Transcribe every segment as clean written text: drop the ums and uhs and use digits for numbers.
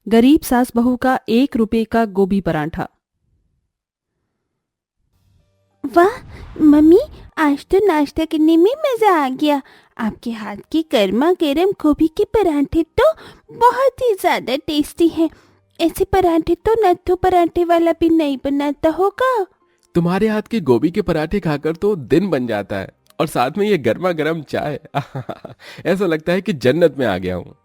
गरीब सास बहू का 1 रुपए का गोभी पराठा। वाह मम्मी, आज तो नाश्ता करने में मजा आ गया। आपके हाथ के गर्मा गर्म गोभी के पराठे तो बहुत ही ज्यादा टेस्टी हैं। ऐसे पराठे तो नत्थु पराठे वाला भी नहीं बनाता होगा। तुम्हारे हाथ के गोभी के पराठे खाकर तो दिन बन जाता है, और साथ में ये गर्मा गर्म चाय। ऐसा लगता है कि जन्नत में आ गया हूँ।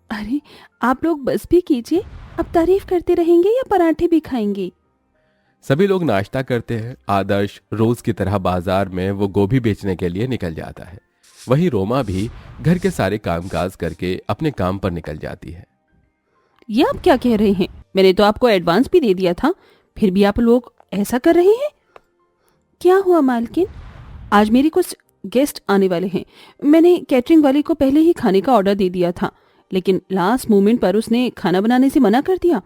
अरे आप लोग बस भी कीजिए, अब तारीफ करते रहेंगे या पराठे भी खाएंगे? सभी लोग नाश्ता करते हैं। आदर्श रोज की तरह बाजार में वो गोभी बेचने के लिए निकल जाता है। वहीं रोमा भी घर के सारे कामकाज करके अपने काम पर निकल जाती है। ये आप क्या कह रहे हैं? मैंने तो आपको एडवांस भी दे दिया था, फिर भी आप लोग ऐसा कर रहे हैं। क्या हुआ मालकिन? आज मेरे कुछ गेस्ट आने वाले हैं। मैंने कैटरिंग वाली को पहले ही खाने का ऑर्डर दे दिया था, लेकिन लास्ट मोमेंट पर उसने खाना बनाने से मना कर दिया।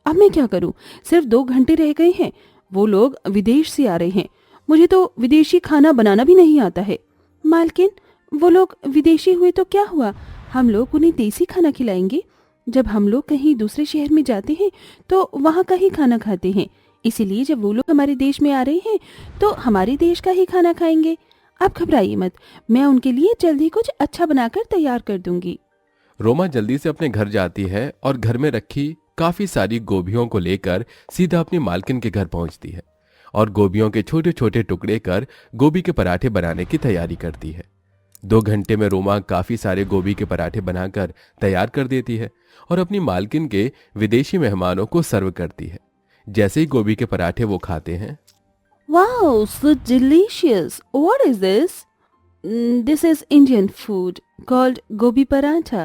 अब मैं क्या करूं? सिर्फ 2 घंटे रह गए हैं। वो लोग विदेश से आ रहे हैं। मुझे तो विदेशी खाना बनाना भी नहीं आता है। मालकिन, वो लोग विदेशी हुए तो क्या हुआ, हम लोग उन्हें देसी खाना खिलाएंगे। जब हम लोग कहीं दूसरे शहर में जाते हैं तो वहाँ का ही खाना खाते हैं, इसीलिए जब वो लोग हमारे देश में आ रहे हैं तो हमारे देश का ही खाना खाएंगे। आप घबराइए मत, मैं उनके लिए जल्दी कुछ अच्छा बनाकर तैयार कर दूंगी। रोमा जल्दी से अपने घर जाती है और घर में रखी काफी सारी गोभियों को लेकर सीधा अपनी मालकिन के घर पहुंचती है और गोभियों के छोटे छोटे टुकड़े कर गोभी के पराठे बनाने की तैयारी करती है। 2 घंटे में रोमा काफी सारे गोभी के पराठे बनाकर तैयार कर देती है और अपनी मालकिन के विदेशी मेहमानों को सर्व करती है। जैसे ही गोभी के पराठे वो खाते हैं, Wow, so delicious. What is this? This is Indian food called gobi paratha.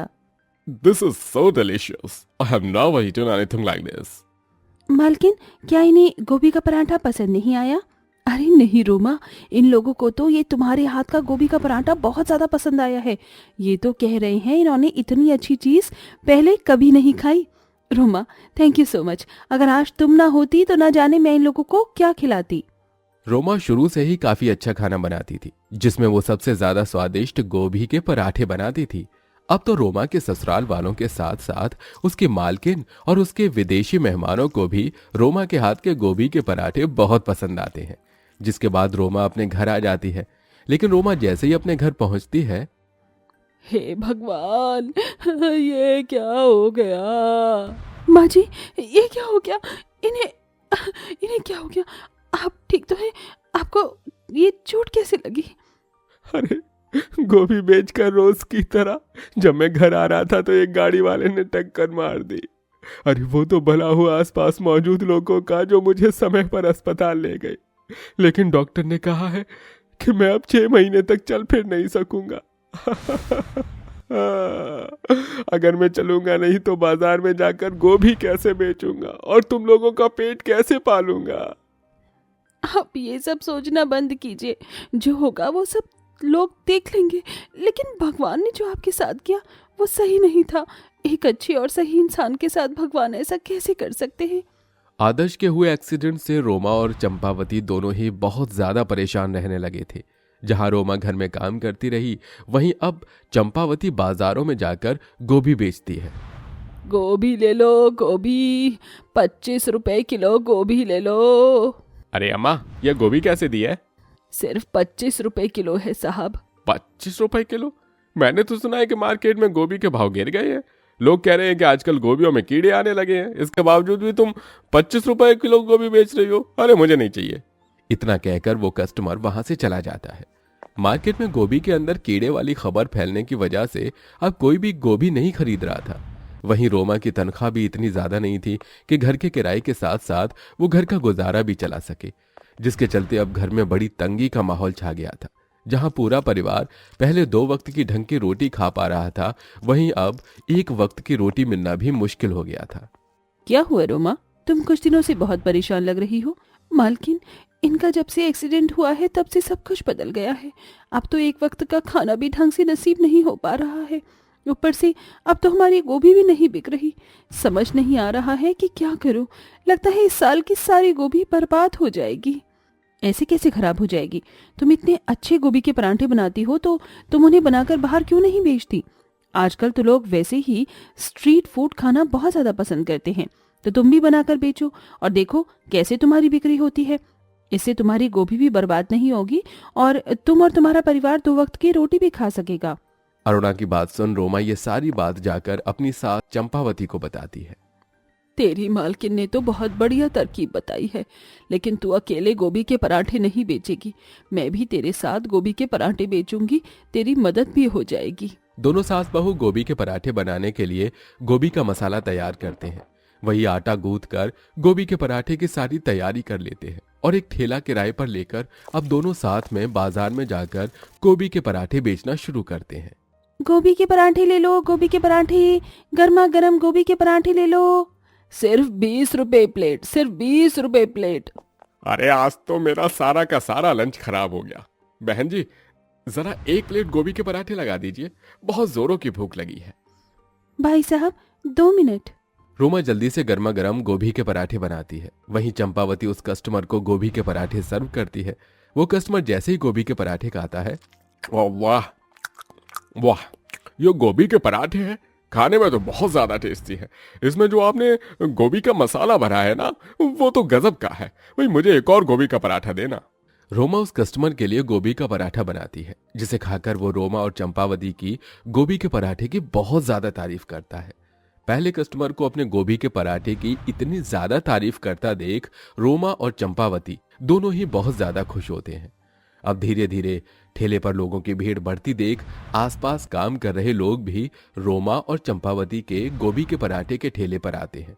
This is so delicious. I have never eaten anything like this. मालकिन, क्या इन्हें गोभी का पराठा पसंद नहीं आया? अरे नहीं रोमा, इन लोगों को तो ये तुम्हारे हाथ का गोभी का पराठा बहुत ज्यादा पसंद आया है। ये तो कह रहे हैं इन्होंने इतनी अच्छी चीज पहले कभी नहीं खाई। Roma, thank you so much. अगर आज तुम ना होती तो ना जाने मैं इन लोगों को क्या खिलाती। रोमा शुरू से ही काफी अच्छा खाना बनाती थी, जिसमें वो सबसे ज्यादा स्वादिष्ट गोभी के पराठे बनाती थी। अब तो रोमा के ससुराल वालों के साथ साथ उसकी मालकिन और उसके विदेशी मेहमानों को भी रोमा के हाथ के गोभी के पराठे बहुत पसंद आते हैं। जिसके बाद रोमा अपने घर आ जाती है। लेकिन रोमा जैसे ही अपने घर पहुंचती है, हे भगवान, ये क्या हो गया? माँ जी, ये क्या हो गया? इन्हें इन्हें क्या हो गया? आप ठीक तो है? आपको ये चोट कैसे लगी? अरे गोभी बेचकर रोज की तरह जब मैं घर आ रहा था तो एक गाड़ी वाले ने टक्कर मार दी। अरे वो तो भला हुआ आसपास मौजूद लोगों का जो मुझे समय पर अस्पताल ले गए, लेकिन डॉक्टर ने कहा है कि मैं अब 6 महीने तक चल फिर नहीं सकूंगा। अगर मैं चलूंगा नहीं तो बाजार में जाकर गोभी कैसे बेचूंगा और तुम लोगों का पेट कैसे पालूंगा। आप ये सब सोचना बंद कीजिए, जो होगा वो सब लोग देख लेंगे। लेकिन भगवान ने जो आपके साथ किया वो सही नहीं था। एक अच्छे और सही इंसान के साथ भगवान ऐसा कैसे कर सकते हैं? आदर्श के हुए एक्सीडेंट से रोमा और चंपावती दोनों ही बहुत ज्यादा परेशान रहने लगे थे। जहां रोमा घर में काम करती रही, वहीं अब चंपावती बाजारों में जाकर गोभी बेचती है। गोभी ले लो, गोभी 25 रुपए किलो गोभी ले लो। अरे अम्मा, यह गोभी कैसे दी है? सिर्फ 25 रुपए किलो है साहब। 25 रुपए किलो? मैंने तो सुना है कि मार्केट में गोभी के भाव गिर गए हैं। लोग कह रहे हैं कि आजकल गोभियों में कीड़े आने लगे हैं। इसके बावजूद भी तुम 25 रुपए किलो गोभी बेच रही हो। अरे मुझे नहीं चाहिए। इतना कहकर वो कस्टमर वहां से चला जाता है। मार्केट में गोभी के अंदर कीड़े वाली खबर फैलने की वजह से अब कोई भी गोभी नहीं खरीद रहा था। वहीं रोमा की तनख्वाह भी इतनी ज्यादा नहीं थी कि घर के किराए के साथ साथ वो घर का गुजारा भी चला सके, जिसके चलते अब घर में बड़ी तंगी का माहौल छा गया था। जहां पूरा परिवार पहले 2 वक्त की ढंग की रोटी खा पा रहा था, वहीं अब 1 वक्त की रोटी मिलना भी मुश्किल हो गया था। क्या हुआ रोमा, तुम कुछ दिनों से बहुत परेशान लग रही हो। मालकिन, इनका जब से एक्सीडेंट हुआ है तब से सब कुछ बदल गया है। अब तो 1 वक्त का खाना भी ढंग से नसीब नहीं हो पा रहा है। ऊपर से अब तो हमारी गोभी भी नहीं बिक रही। समझ नहीं आ रहा है कि क्या करूं। लगता है इस साल की सारी गोभी बर्बाद हो जाएगी। ऐसे कैसे खराब हो जाएगी? तुम इतने अच्छे गोभी के पराठे बनाती हो तो तुम उन्हें बनाकर बाहर क्यों नहीं बेचती? आजकल तो लोग वैसे ही स्ट्रीट फूड खाना बहुत ज्यादा पसंद करते हैं, तो तुम भी बनाकर बेचो और देखो कैसे तुम्हारी बिक्री होती है। इससे तुम्हारी गोभी भी बर्बाद नहीं होगी और तुम और तुम्हारा परिवार 2 वक्त की रोटी भी खा सकेगा। अरुणा की बात सुन रोमा ये सारी बात जाकर अपनी सास चंपावती को बताती है। तेरी मालकिन ने तो बहुत बढ़िया तरकीब बताई है, लेकिन तू अकेले गोभी के पराठे नहीं बेचेगी, मैं भी तेरे साथ गोभी के पराठे बेचूंगी, तेरी मदद भी हो जाएगी। दोनों सास बहू गोभी के पराठे बनाने के लिए गोभी का मसाला तैयार करते हैं। वही आटा गूंथ कर गोभी के पराठे की सारी तैयारी कर लेते हैं और एक ठेला किराए पर लेकर अब दोनों साथ में बाजार में जाकर गोभी के पराठे बेचना शुरू करते हैं। गोभी के पराठे ले लो, गोभी के पराठे, गर्मा गर्म गोभी के पराठे ले लो, सिर्फ 20 रुपए प्लेट, सिर्फ 20 रुपए प्लेट। अरे आज तो मेरा सारा का सारा लंच खराब हो गया। बहन जी जरा 1 प्लेट गोभी के पराठे लगा दीजिए, बहुत जोरों की भूख लगी है। भाई साहब 2 मिनट। रोमा जल्दी से गर्मा गर्म गोभी के पराठे बनाती है। वहीं चंपावती उस कस्टमर को गोभी के पराठे सर्व करती है। वो कस्टमर जैसे ही गोभी के पराठे खाता है, वाह वाह, ये गोभी के पराठे हैं, खाने में तो बहुत ज्यादा टेस्टी है। इसमें जो आपने गोभी का मसाला भरा है ना, वो तो गजब का है। भाई मुझे एक और गोभी का पराठा देना। रोमा उस कस्टमर के लिए गोभी का पराठा बनाती है, जिसे खाकर वो रोमा और चंपावती की गोभी के पराठे की बहुत ज्यादा तारीफ करता है। पहले कस्टमर को अपने गोभी के पराठे की इतनी ज्यादा तारीफ करता देख रोमा और चंपावती दोनों ही बहुत ज्यादा खुश होते हैं। अब धीरे धीरे ठेले पर लोगों की भीड़ बढ़ती देख आसपास काम कर रहे लोग भी रोमा और चंपावती के गोभी के पराठे के ठेले पर आते हैं।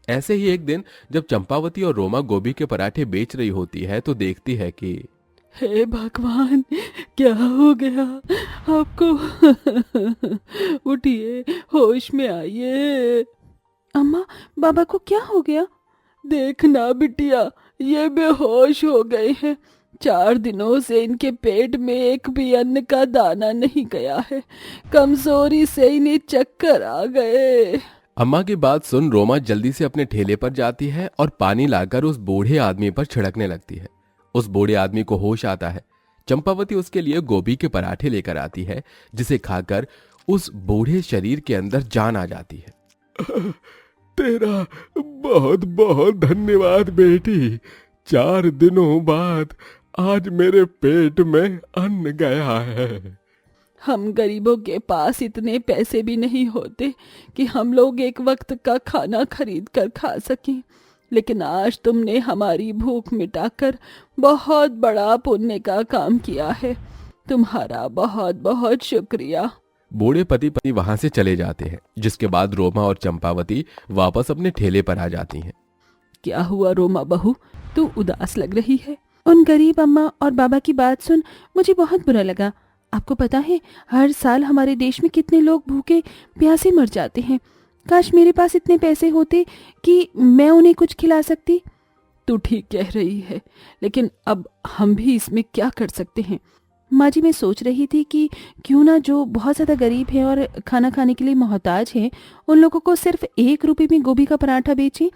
ऐसे ही एक दिन जब चंपावती और रोमा गोभी के पराठे बेच रही होती है तो देखती है कि हे भगवान, क्या हो गया आपको? उठिए, होश में आइए। अम्मा, बाबा को क्या हो गया? देखना बिटिया, ये बेहोश हो गए हैं। 4 दिनों से इनके पेट में एक भी अन्न का दाना नहीं गया है। कमजोरी से इन्हें चक्कर आ गए। अम्मा की बात सुन रोमा जल्दी से अपने ठेले पर जाती है और पानी लाकर उस बूढ़े आदमी पर छिड़कने लगती है। उस बूढ़े आदमी को होश आता है। चंपावती उसके लिए गोभी के पराठे लेकर आती है, जिसे खाकर उस बूढ़े शरीर के अंदर जान आ जाती है। तेरा बहुत बहुत धन्यवाद बेटी। 4 दिनों बाद आज मेरे पेट में अन्न गया है। हम गरीबों के पास इतने पैसे भी नहीं होते कि हम लोग एक वक्त का खाना खरीद कर खा सकें, लेकिन आज तुमने हमारी भूख मिटाकर बहुत बड़ा पुण्य का काम किया है। तुम्हारा बहुत बहुत शुक्रिया। बूढ़े पति पत्नी वहां से चले जाते हैं, जिसके बाद रोमा और चंपावती वापस अपने ठेले पर आ जाती हैं। क्या हुआ रोमा बहू, तू उदास लग रही है? उन गरीब अम्मा और बाबा की बात सुन मुझे बहुत बुरा लगा। आपको पता है हर साल हमारे देश में कितने लोग भूखे प्यासे मर जाते हैं। काश मेरे पास इतने पैसे होते कि मैं उन्हें कुछ खिला सकती। तू ठीक कह रही है, लेकिन अब हम भी इसमें क्या कर सकते हैं? माँ जी, मैं सोच रही थी कि क्यों ना जो बहुत ज़्यादा गरीब है और खाना खाने के लिए मोहताज है, उन लोगों को सिर्फ 1 रुपये में गोभी का पराठा बेचें।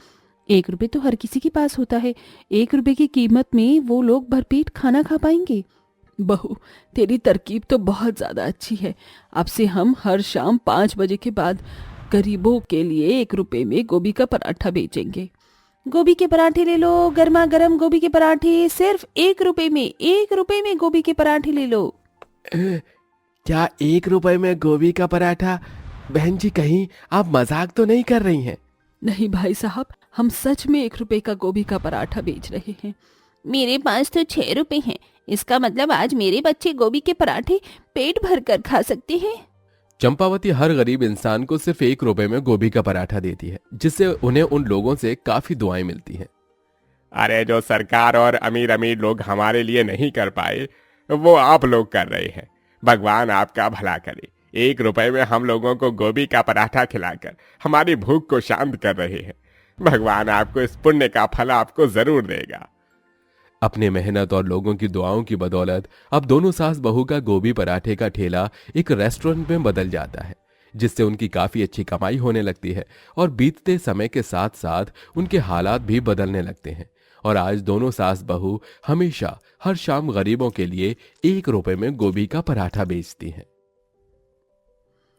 1 रुपये तो हर किसी के पास होता है। 1 रुपये की कीमत में वो लोग भरपेट खाना खा पाएंगे। बहू, तेरी तरकीब तो बहुत ज़्यादा अच्छी है। अब से हम हर शाम 5 बजे के बाद गरीबों के लिए 1 रुपये में गोभी का पराठा बेचेंगे। गोभी के पराठे ले लो, गर्मा गर्म गोभी के पराठे, सिर्फ 1 रुपये में, 1 रुपये में गोभी के पराठे ले लो। क्या 1 रुपये में गोभी का पराठा? बहन जी कहीं आप मजाक तो नहीं कर रही हैं? नहीं भाई साहब, हम सच में 1 रुपये का गोभी का पराठा बेच रहे हैं। मेरे पास तो 6 रुपए हैं। इसका मतलब आज मेरे बच्चे गोभी के पराठे पेट भर कर खा सकते हैं। चंपावती हर गरीब इंसान को सिर्फ 1 रुपये में गोभी का पराठा देती है, जिससे उन्हें उन लोगों से काफी दुआएं मिलती हैं। अरे जो सरकार और अमीर अमीर लोग हमारे लिए नहीं कर पाए, वो आप लोग कर रहे हैं। भगवान आपका भला करे। 1 रुपये में हम लोगों को गोभी का पराठा खिलाकर हमारी भूख को शांत कर रहे हैं। भगवान आपको इस पुण्य का फल आपको जरूर देगा। अपने मेहनत और लोगों की दुआओं की बदौलत अब दोनों सास बहू का गोभी पराठे का ठेला एक रेस्टोरेंट में बदल जाता है, जिससे उनकी काफी अच्छी कमाई होने लगती है और बीतते समय के साथ साथ उनके हालात भी बदलने लगते हैं। और आज दोनों सास बहू हमेशा हर शाम गरीबों के लिए 1 रुपये में गोभी का पराठा बेचती हैं।